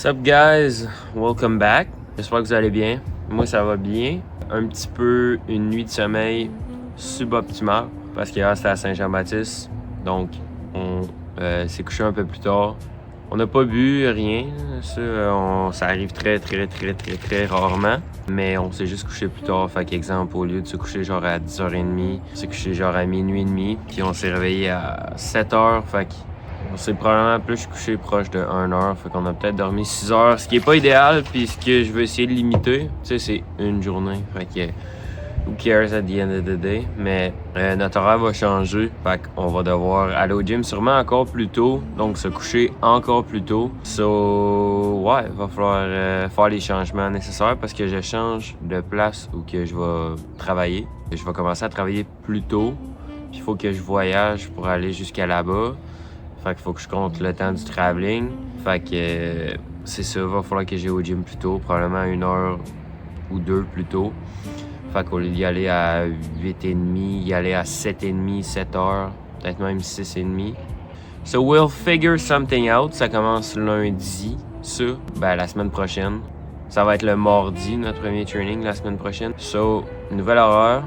What's up guys? Welcome back. J'espère que vous allez bien. Moi ça va bien. Un petit peu une nuit de sommeil suboptimale parce qu'hier c'était à Saint-Jean-Baptiste. Donc on s'est couché un peu plus tard. On n'a pas bu rien. Ça arrive très rarement. Mais on s'est juste couché plus tard. Fait qu'exemple, au lieu de se coucher genre à 10h30, on s'est couché genre à minuit et demi. Puis on s'est réveillé à 7h. Fait on s'est probablement plus couché proche de 1h. Fait qu'on a peut-être dormi 6 heures. Ce qui est pas idéal. Puis ce que je veux essayer de limiter, tu sais, c'est une journée. Fait que who cares at the end of the day. Mais notre horaire va changer. Fait qu'on va devoir aller au gym sûrement encore plus tôt. Donc se coucher encore plus tôt. Ouais, il va falloir faire les changements nécessaires parce que je change de place où que je vais travailler. Je vais commencer à travailler plus tôt. Puis il faut que je voyage pour aller jusqu'à là-bas. Fait qu'il faut que je compte le temps du travelling. Fait que c'est ça, va falloir que j'aille au gym plus tôt, probablement 1h ou 2 plus tôt. Fait qu'au lieu d'y aller à 8h30, y aller à 7h30, 7h, peut-être même 6h30. So we'll figure something out. Ça commence lundi, ça, la semaine prochaine. Ça va être le mardi, notre premier training la semaine prochaine. So, nouvelle horaire.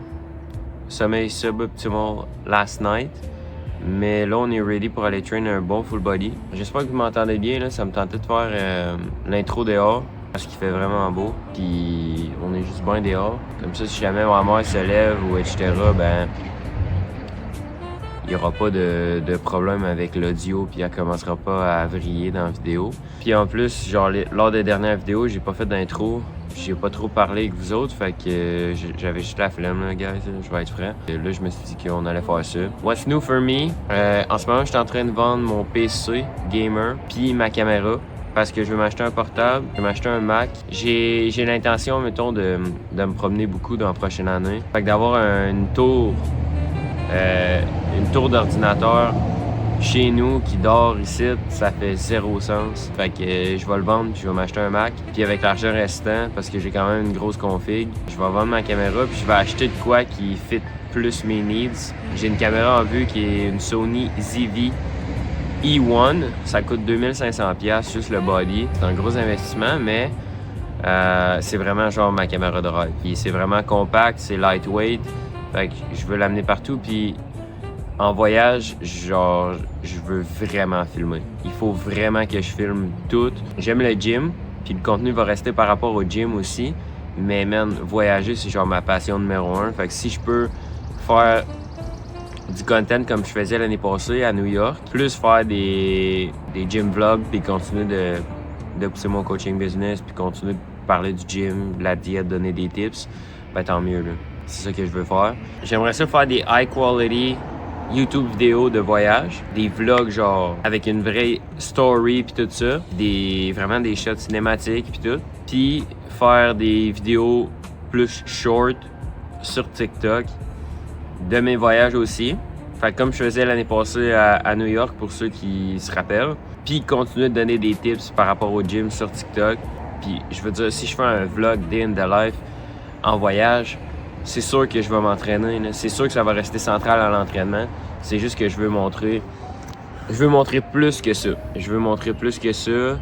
Sommeil suboptimal last night. Mais là, on est ready pour aller trainer un bon full body. J'espère que vous m'entendez bien. Là. Ça me tentait de faire l'intro dehors parce qu'il fait vraiment beau. Puis on est juste bien dehors. Comme ça, si jamais ma mère se lève ou etc., il n'y aura pas de problème avec l'audio. Puis elle commencera pas à vriller dans la vidéo. Puis en plus, genre lors des dernières vidéos, j'ai pas fait d'intro. J'ai pas trop parlé avec vous autres, fait que j'avais juste la flemme, là, guys, je vais être franc. Et là, je me suis dit qu'on allait faire ça. What's new for me? En ce moment, je suis en train de vendre mon PC gamer puis ma caméra parce que je veux m'acheter un portable, je veux m'acheter un Mac. J'ai l'intention, mettons, de me promener beaucoup dans la prochaine année. Fait que d'avoir une tour d'ordinateur chez nous qui dort ici, ça fait zéro sens. Fait que je vais le vendre puis je vais m'acheter un Mac. Puis avec l'argent restant, parce que j'ai quand même une grosse config, je vais vendre ma caméra puis je vais acheter de quoi qui fit plus mes needs. J'ai une caméra en vue qui est une Sony ZV E1. Ça coûte 2500$ juste le body. C'est un gros investissement, mais c'est vraiment genre ma caméra de rêve. Puis c'est vraiment compact, c'est lightweight. Fait que je veux l'amener partout puis en voyage, genre, je veux vraiment filmer. Il faut vraiment que je filme tout. J'aime le gym, puis le contenu va rester par rapport au gym aussi. Mais man, voyager, c'est genre ma passion numéro 1. Fait que si je peux faire du content comme je faisais l'année passée à New York, plus faire des gym vlogs, puis continuer de pousser mon coaching business, puis continuer de parler du gym, de la diète, donner des tips, tant mieux, là. C'est ça que je veux faire. J'aimerais ça faire des high quality YouTube vidéos de voyage, des vlogs genre avec une vraie story puis tout ça, vraiment des shots cinématiques puis tout, puis faire des vidéos plus short sur TikTok de mes voyages aussi. Fait que comme je faisais l'année passée à New York pour ceux qui se rappellent, puis continuer de donner des tips par rapport au gym sur TikTok. Puis je veux dire, si je fais un vlog day in the life en voyage, c'est sûr que je vais m'entraîner. C'est sûr que ça va rester central à l'entraînement. C'est juste que je veux montrer plus que ça. Je veux montrer plus que ça.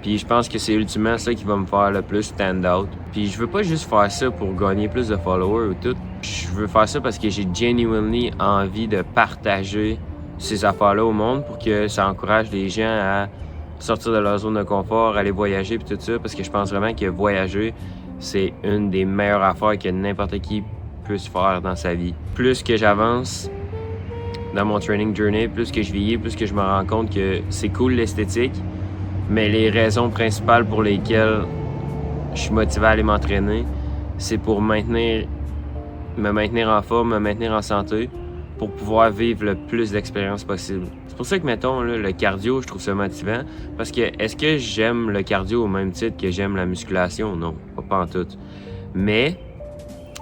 Puis je pense que c'est ultimement ça qui va me faire le plus stand out. Puis je veux pas juste faire ça pour gagner plus de followers ou tout. Je veux faire ça parce que j'ai genuinely envie de partager ces affaires-là au monde pour que ça encourage les gens à sortir de leur zone de confort, aller voyager puis tout ça. Parce que je pense vraiment que voyager, c'est une des meilleures affaires que n'importe qui puisse faire dans sa vie. Plus que j'avance dans mon training journey, plus que je vieillis, plus que je me rends compte que c'est cool l'esthétique, mais les raisons principales pour lesquelles je suis motivé à aller m'entraîner, c'est pour me maintenir en forme, me maintenir en santé, pour pouvoir vivre le plus d'expériences possible. C'est pour ça que, mettons, là, le cardio, je trouve ça motivant. Parce que, est-ce que j'aime le cardio au même titre que j'aime la musculation? Non, pas en tout. Mais,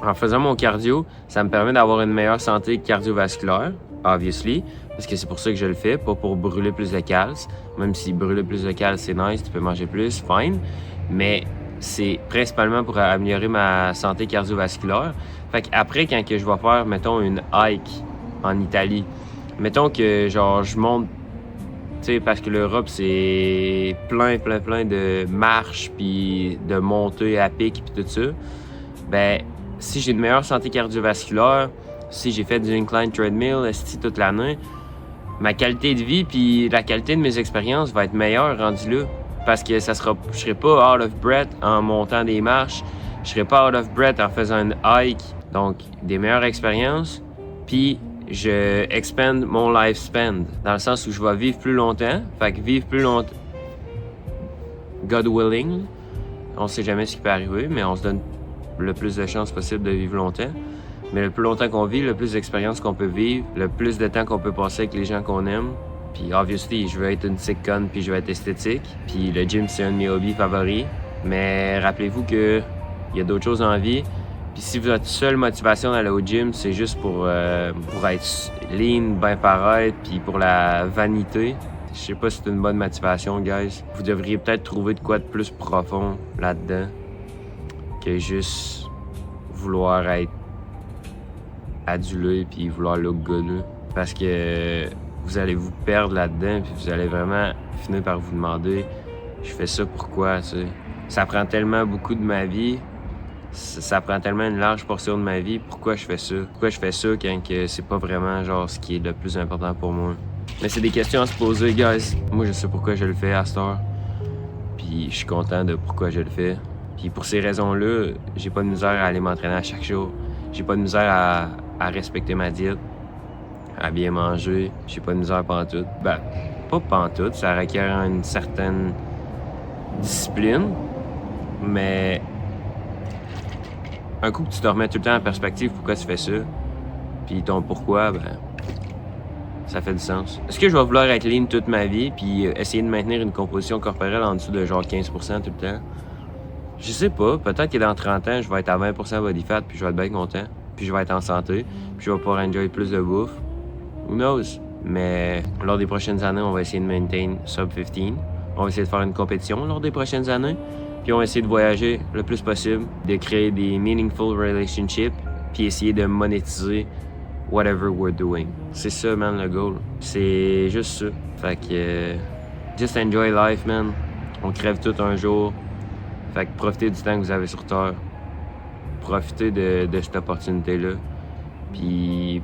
en faisant mon cardio, ça me permet d'avoir une meilleure santé cardiovasculaire, obviously, parce que c'est pour ça que je le fais, pas pour brûler plus de calories. Même si brûler plus de calories, c'est nice, tu peux manger plus, fine. Mais c'est principalement pour améliorer ma santé cardiovasculaire. Fait qu'après, quand que je vais faire, mettons, une hike en Italie, mettons que genre je monte sais, parce que l'Europe, c'est plein de marches, puis de montées à pic, puis tout ça. Ben, si j'ai une meilleure santé cardiovasculaire, si j'ai fait du incline treadmill toute l'année, ma qualité de vie puis la qualité de mes expériences va être meilleure rendu là. Parce que je serai pas out of breath en montant des marches, je serai pas out of breath en faisant une hike. Donc, des meilleures expériences, puis je expand mon lifespan, dans le sens où je vais vivre plus longtemps. Fait que vivre plus longtemps, God willing, on sait jamais ce qui peut arriver, mais on se donne le plus de chances possible de vivre longtemps. Mais le plus longtemps qu'on vit, le plus d'expériences qu'on peut vivre, le plus de temps qu'on peut passer avec les gens qu'on aime. Puis, obviously, je veux être une sick con, puis je veux être esthétique. Puis, le gym, c'est un de mes hobbies favoris. Mais rappelez-vous qu'il y a d'autres choses en vie. Puis, si votre seule motivation d'aller au gym, c'est juste pour être lean, bien paraître, puis pour la vanité, je sais pas si c'est une bonne motivation, guys. Vous devriez peut-être trouver de quoi de plus profond là-dedans que juste vouloir être adulé puis vouloir look good. Parce que vous allez vous perdre là-dedans puis vous allez vraiment finir par vous demander je fais ça pourquoi, tu sais. Ça prend tellement beaucoup de ma vie, ça prend tellement une large portion de ma vie, pourquoi je fais ça? Pourquoi je fais ça quand que c'est pas vraiment genre ce qui est le plus important pour moi? Mais c'est des questions à se poser, guys. Moi, je sais pourquoi je le fais à cette heure. Puis je suis content de pourquoi je le fais. Puis pour ces raisons-là, j'ai pas de misère à aller m'entraîner à chaque jour. J'ai pas de misère à respecter ma diète, à bien manger. J'ai pas de misère pantoute. Ben, pas pantoute, ça requiert une certaine discipline, mais un coup que tu te remets tout le temps en perspective pourquoi tu fais ça, puis ton pourquoi, ben, ça fait du sens. Est-ce que je vais vouloir être lean toute ma vie, puis essayer de maintenir une composition corporelle en dessous de genre 15% tout le temps? Je sais pas. Peut-être que dans 30 ans, je vais être à 20% body fat, puis je vais être bien content, puis je vais être en santé, puis je vais pouvoir enjoy plus de bouffe. Who knows? Mais lors des prochaines années, on va essayer de maintain sub 15. On va essayer de faire une compétition lors des prochaines années. Puis on va essayer de voyager le plus possible, de créer des meaningful relationships, puis essayer de monétiser whatever we're doing. C'est ça, man, le goal. C'est juste ça. Fait que just enjoy life, man. On crève tout un jour. Fait que profitez du temps que vous avez sur Terre. Profitez de cette opportunité-là. Puis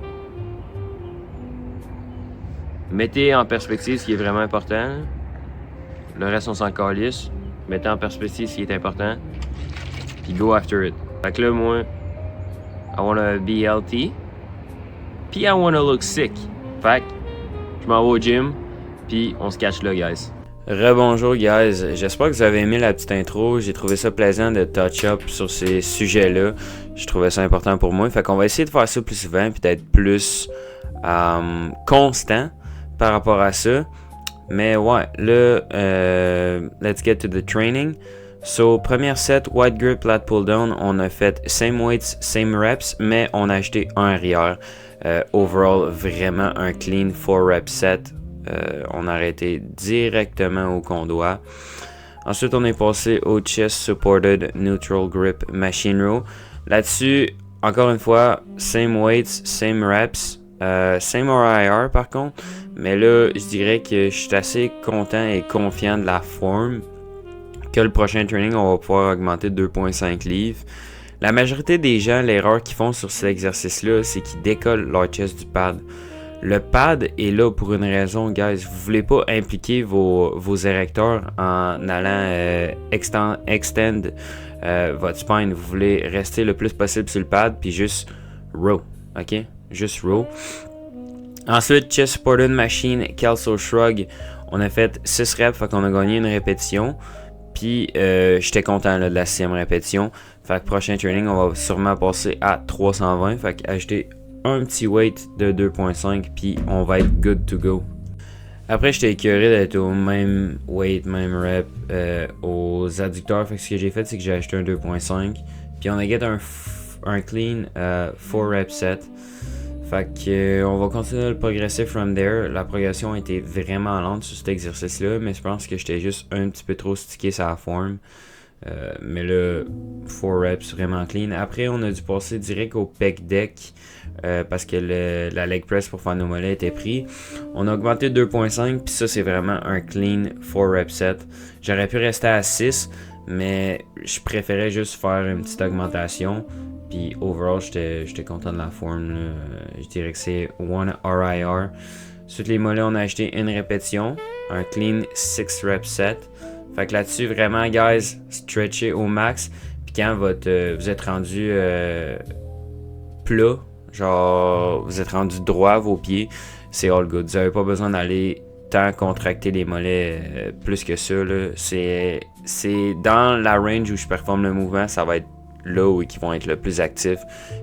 mettez en perspective ce qui est vraiment important. Le reste, on s'en calisse. Mettez en perspective ce qui est important. Puis go after it. Fait que là, moi, I wanna be healthy. Puis I wanna look sick. Fait que je m'en vais au gym. Puis on se catch là, guys. Rebonjour, guys. J'espère que vous avez aimé la petite intro. J'ai trouvé ça plaisant de touch up sur ces sujets-là. Je trouvais ça important pour moi. Fait qu'on va essayer de faire ça plus souvent. Puis d'être plus constant par rapport à ça. Mais ouais, là, let's get to the training. So, première set, wide grip, lat pull down, on a fait same weights, same reps, mais on a ajouté un arrière. Overall, vraiment un clean 4 rep set. On a arrêté directement où qu'on doit. Ensuite, on est passé au chest supported neutral grip machine row. Là-dessus, encore une fois, same weights, same reps. Same RIR par contre, mais là je dirais que je suis assez content et confiant de la forme que le prochain training on va pouvoir augmenter 2.5 livres. La majorité des gens, l'erreur qu'ils font sur cet exercice là, c'est qu'ils décollent leur chest du pad. Le pad est là pour une raison, guys. Vous voulez pas impliquer vos érecteurs en allant extend votre spine. Vous voulez rester le plus possible sur le pad puis juste row, ok? Juste row. Ensuite, chest supported machine, Kelso shrug. On a fait 6 reps, fait qu'on a gagné une répétition. Puis, j'étais content là, de la 6e répétition. Fait que prochain training, on va sûrement passer à 320. Fait qu'ajouter un petit weight de 2.5. Puis, on va être good to go. Après, j'étais écœuré d'être au même weight, même rep aux adducteurs. Fait que ce que j'ai fait, c'est que j'ai acheté un 2.5. Puis, on a get un clean 4 rep set. Fait que on va continuer de le progresser from there. La progression a été vraiment lente sur cet exercice-là, mais je pense que j'étais juste un petit peu trop stické sur la forme. Mais là, 4 reps vraiment clean. Après, on a dû passer direct au pec deck parce que la leg press pour faire nos mollets était pris. On a augmenté 2.5, puis ça, c'est vraiment un clean 4 rep set. J'aurais pu rester à 6, mais je préférais juste faire une petite augmentation. Puis overall, j'étais content de la forme. Là. Je dirais que c'est 1 RIR. Sur les mollets, on a acheté une répétition, un clean 6 rep set. Fait que là-dessus, vraiment, guys, stretchez au max. Puis quand vous êtes rendu plat, genre vous êtes rendu droit vos pieds, c'est all good. Vous n'avez pas besoin d'aller tant contracter les mollets plus que ça. Là. C'est dans la range où je performe le mouvement, ça va être là où ils vont être le plus actifs.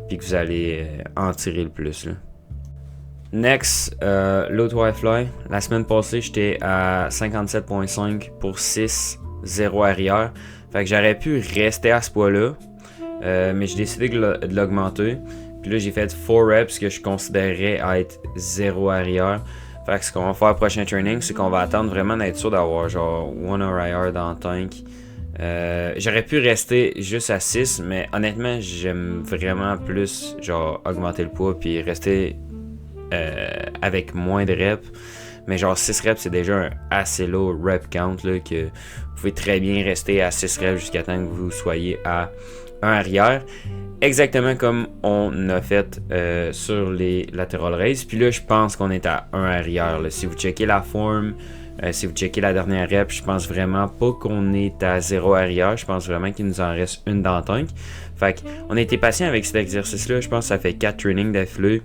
Puis que vous allez en tirer le plus. Là. Next, l'autre Wi-Fly. La semaine passée, j'étais à 57.5 pour 6, 0 arrière. Fait que j'aurais pu rester à ce poids-là, mais j'ai décidé de l'augmenter. Puis là, j'ai fait 4 reps que je considérais être 0 arrière. Fait que ce qu'on va faire au prochain training, c'est qu'on va attendre vraiment d'être sûr d'avoir genre 1 arrière dans le tank. J'aurais pu rester juste à 6, mais honnêtement, j'aime vraiment plus genre augmenter le poids puis rester avec moins de reps. Mais genre 6 reps, c'est déjà un assez low rep count là, que vous pouvez très bien rester à 6 reps jusqu'à temps que vous soyez à 1 arrière. Exactement comme on a fait sur les lateral raise. Puis là, je pense qu'on est à 1 arrière. Là. Si vous checkez la forme, si vous checkez la dernière rep, je pense vraiment pas qu'on est à 0 arrière. Je pense vraiment qu'il nous en reste une dans le tank. Fait qu'on a été patient avec cet exercice-là. Je pense que ça fait 4 trainings d'affilée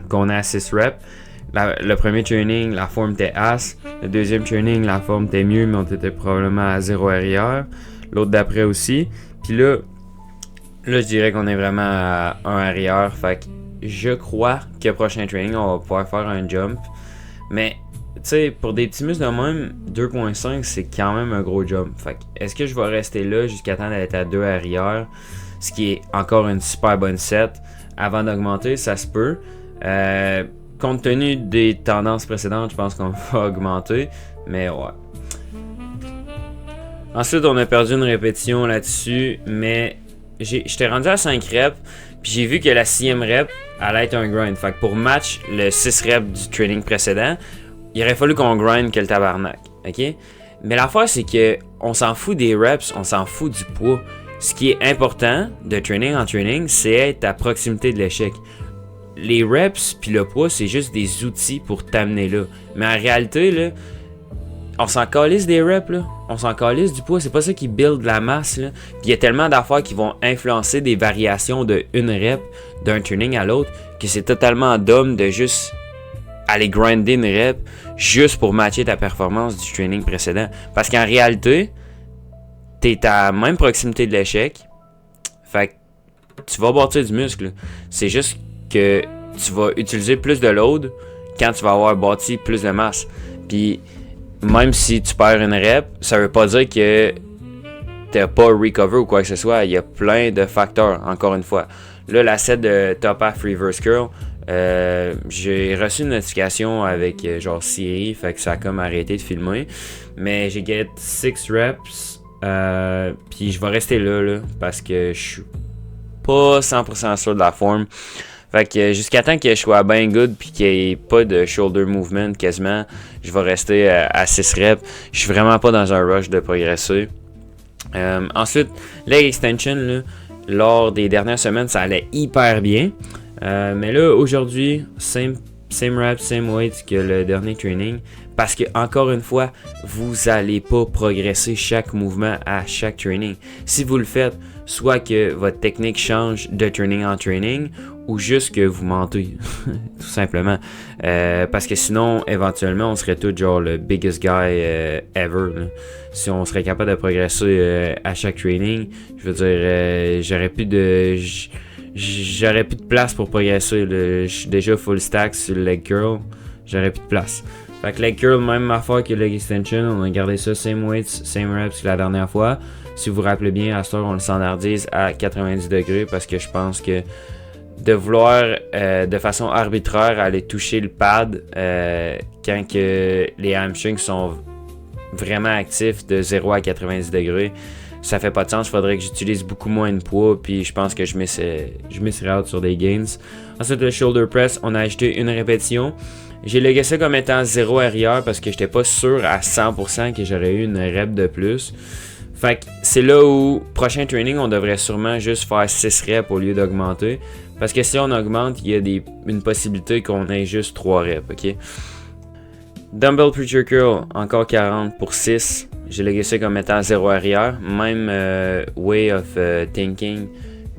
qu'on a à 6 reps. Le premier training, la forme était as. Le deuxième training, la forme était mieux, mais on était probablement à 0 arrière. L'autre d'après aussi. Puis là, je dirais qu'on est vraiment à 1 arrière. Fait que je crois que prochain training, on va pouvoir faire un jump. Mais, tu sais, pour des petits muscles de même, 2.5, c'est quand même un gros jump. Fait que, est-ce que je vais rester là jusqu'à temps d'être à 2 arrière? Ce qui est encore une super bonne set. Avant d'augmenter, ça se peut. Compte tenu des tendances précédentes, je pense qu'on va augmenter. Mais ouais. Ensuite, on a perdu une répétition là-dessus. Mais j'étais rendu à 5 reps. Puis j'ai vu que la 6e rep allait être un grind. Fait que pour match le 6 reps du training précédent, il aurait fallu qu'on grind que le tabarnak. Ok? Mais l'affaire, c'est que on s'en fout des reps, on s'en fout du poids. Ce qui est important de training en training, c'est être à proximité de l'échec. Les reps puis le poids, c'est juste des outils pour t'amener là. Mais en réalité, là, on s'en calisse des reps, là. On s'en calisse du poids. C'est pas ça qui build la masse, là. Puis il y a tellement d'affaires qui vont influencer des variations de une rep d'un training à l'autre que c'est totalement dumb de juste aller grinder une rep juste pour matcher ta performance du training précédent. Parce qu'en réalité, t'es à la même proximité de l'échec. Fait que tu vas bâtir du muscle. C'est juste que tu vas utiliser plus de load quand tu vas avoir bâti plus de masse. Puis même si tu perds une rep, ça veut pas dire que t'as pas recover ou quoi que ce soit. Il y a plein de facteurs, encore une fois. Là, la set de Top Half Reverse Curl, j'ai reçu une notification avec genre Siri, fait que ça a comme arrêté de filmer. Mais j'ai get 6 reps, puis je vais rester là parce que je suis pas 100% sûr de la forme. Fait que jusqu'à temps que je sois bien good puis qu'il n'y ait pas de shoulder movement quasiment, je vais rester à 6 reps. Je suis vraiment pas dans un rush de progresser. Ensuite, leg extension, là, lors des dernières semaines, ça allait hyper bien. Mais là, aujourd'hui, same reps, same weight que le dernier training. Parce que, encore une fois, vous n'allez pas progresser chaque mouvement à chaque training. Si vous le faites, soit que votre technique change de training en training, ou juste que vous mentez, tout simplement. Parce que sinon, éventuellement, on serait tous genre le biggest guy ever. Là. Si on serait capable de progresser à chaque training, je veux dire, j'aurais plus de place pour progresser. Je suis déjà full stack sur le leg curl, j'aurais plus de place. Fait que leg curl, même affaire que leg extension, on a gardé ça same weights, same reps que la dernière fois. Si vous vous rappelez bien, à ce temps, on le standardise à 90 degrés parce que je pense que de vouloir de façon arbitraire aller toucher le pad quand que les hamstrings sont vraiment actif de 0 à 90 degrés. Ça fait pas de sens, il faudrait que j'utilise beaucoup moins de poids, puis je pense que je misserais out sur des gains. Ensuite, le shoulder press, on a ajouté une répétition. J'ai légué ça comme étant 0 arrière parce que j'étais pas sûr à 100% que j'aurais eu une rep de plus. Fait que c'est là où, prochain training, on devrait sûrement juste faire 6 reps au lieu d'augmenter. Parce que si on augmente, il y a une possibilité qu'on ait juste 3 reps, ok? Dumbbell Preacher Curl, encore 40 pour 6. J'ai légué ça comme étant 0 arrière. Même way of thinking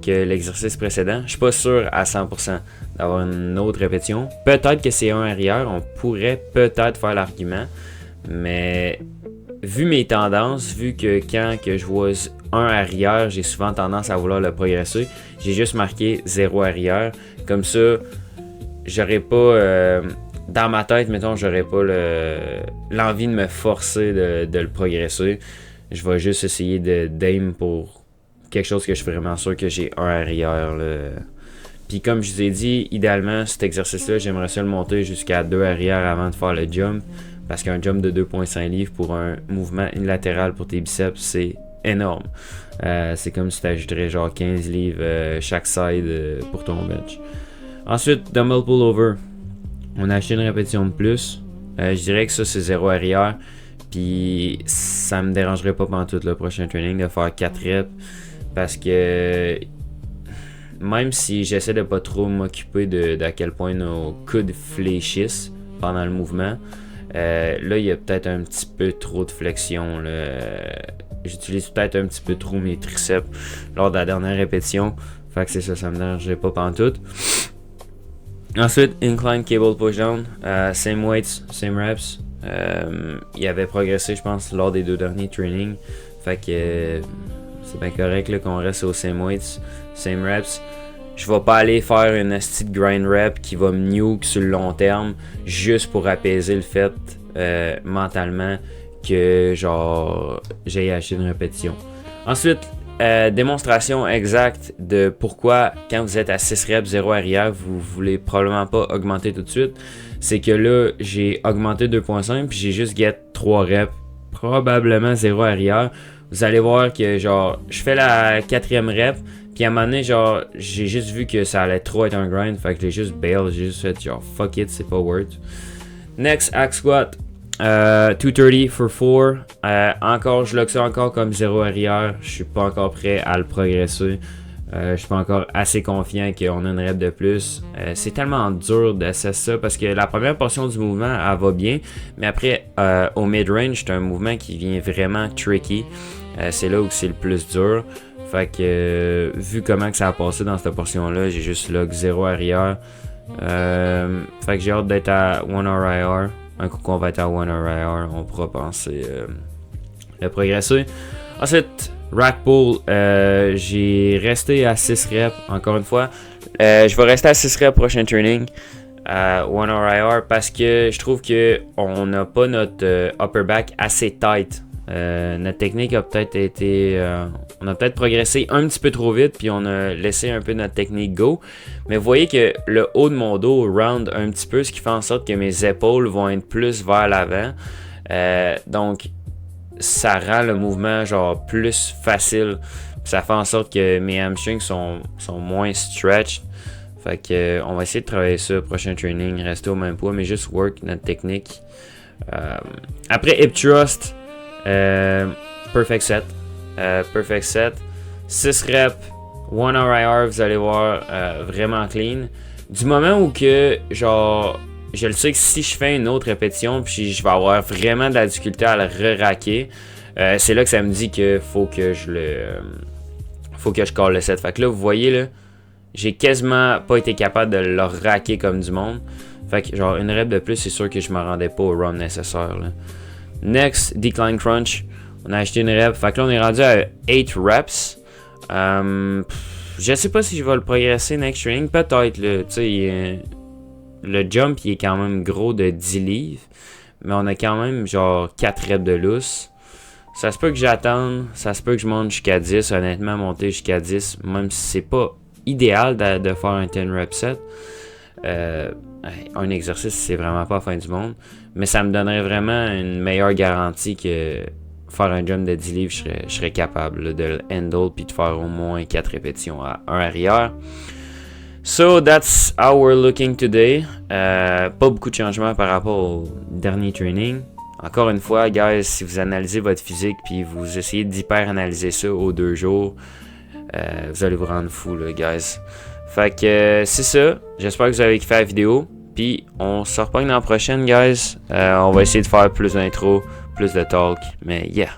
que l'exercice précédent. Je suis pas sûr à 100% d'avoir une autre répétition. Peut-être que c'est un arrière. On pourrait peut-être faire l'argument. Mais vu mes tendances, vu que quand que je vois un arrière, j'ai souvent tendance à vouloir le progresser. J'ai juste marqué 0 arrière. Comme ça, j'aurais pas... dans ma tête, mettons, j'aurais pas l'envie de me forcer de le progresser. Je vais juste essayer d'aim pour quelque chose que je suis vraiment sûr que j'ai un arrière. Puis comme je vous ai dit, idéalement, cet exercice-là, j'aimerais ça le monter jusqu'à 2 arrières avant de faire le jump. Parce qu'un jump de 2.5 livres pour un mouvement unilatéral pour tes biceps, c'est énorme. C'est comme si tu ajouterais genre 15 livres chaque side pour ton bench. Ensuite, dumbbell pullover. On a acheté une répétition de plus. Je dirais que ça, c'est 0 arrière. Puis ça me dérangerait pas pendant tout le prochain training de faire 4 reps. Parce que même si j'essaie de pas trop m'occuper d'à quel point nos coudes fléchissent pendant le mouvement, là, il y a peut-être un petit peu trop de flexion. J'utilise peut-être un petit peu trop mes triceps lors de la dernière répétition. Fait que c'est ça, ça me dérangerait pas pendant tout. Ensuite, incline cable pushdown, same weights, same reps. Il avait progressé, je pense, lors des 2 derniers trainings. Fait que c'est bien correct là, qu'on reste au same weights, same reps. Je vais pas aller faire une petite grind rep qui va me nuke sur le long terme juste pour apaiser le fait mentalement que genre j'ai acheté une répétition. Ensuite, démonstration exacte de pourquoi quand vous êtes à 6 reps 0 arrière, vous voulez probablement pas augmenter tout de suite. C'est que là, j'ai augmenté 2.5 puis j'ai juste get 3 reps, probablement 0 arrière. Vous allez voir que genre je fais la 4e rep, puis à un moment donné, genre j'ai juste vu que ça allait trop être un grind, fait que j'ai juste bail, j'ai juste fait genre fuck it, c'est pas worth. Next, hack squat. 230 for 4. Encore, je lock ça encore comme 0 arrière. Je suis pas encore prêt à le progresser. Je suis pas encore assez confiant qu'on a une rep de plus. C'est tellement dur d'essayer ça parce que la première portion du mouvement, elle va bien. Mais après, au mid-range, c'est un mouvement qui vient vraiment tricky. C'est là où c'est le plus dur. Fait que, vu comment que ça a passé dans cette portion-là, j'ai juste lock 0 arrière. Fait que j'ai hâte d'être à 1 RIR. Un coup qu'on va être à 1 RIR, on pourra penser le progresser. Ensuite, rack pull, j'ai resté à 6 reps, encore une fois. Je vais rester à 6 reps prochain training, à 1 RIR, parce que je trouve qu'on n'a pas notre upper back assez tight. Notre technique a peut-être été... on a peut-être progressé un petit peu trop vite, puis on a laissé un peu notre technique go. Mais vous voyez que le haut de mon dos round un petit peu, ce qui fait en sorte que mes épaules vont être plus vers l'avant. Donc, ça rend le mouvement genre plus facile. Ça fait en sorte que mes hamstrings sont moins stretched. Fait que on va essayer de travailler ça prochain training, rester au même poids, mais juste work notre technique. Après hip thrust, perfect set. Perfect set. 6 reps, 1 RIR, vous allez voir vraiment clean. Du moment où que genre je le sais que si je fais une autre répétition puis je vais avoir vraiment de la difficulté à le re-racker, c'est là que ça me dit que faut que je call le set. Fait que là vous voyez là, j'ai quasiment pas été capable de le racker comme du monde. Fait que genre une rep de plus, c'est sûr que je me rendais pas au run nécessaire là. Next, decline crunch. On a acheté une rep. Fait que là, on est rendu à 8 reps. Je sais pas si je vais le progresser next training. Peut-être, là. Tu sais, le jump, il est quand même gros de 10 livres. Mais on a quand même, genre, 4 reps de lousse. Ça se peut que j'attende. Ça se peut que je monte jusqu'à 10. Honnêtement, monter jusqu'à 10, même si c'est pas idéal de faire un 10 rep set. un exercice, c'est vraiment pas la fin du monde. Mais ça me donnerait vraiment une meilleure garantie que faire un jump de 10 livres, je serais capable là, de le handle puis de faire au moins 4 répétitions à 1 arrière. So, that's how we're looking today. Pas beaucoup de changements par rapport au dernier training. Encore une fois, guys, si vous analysez votre physique puis vous essayez d'hyper-analyser ça aux 2 jours, vous allez vous rendre fou, là, guys. Fait que c'est ça. J'espère que vous avez kiffé la vidéo. Puis on se reprend dans la prochaine, guys. On va essayer de faire plus d'intro, plus de talk. Mais yeah.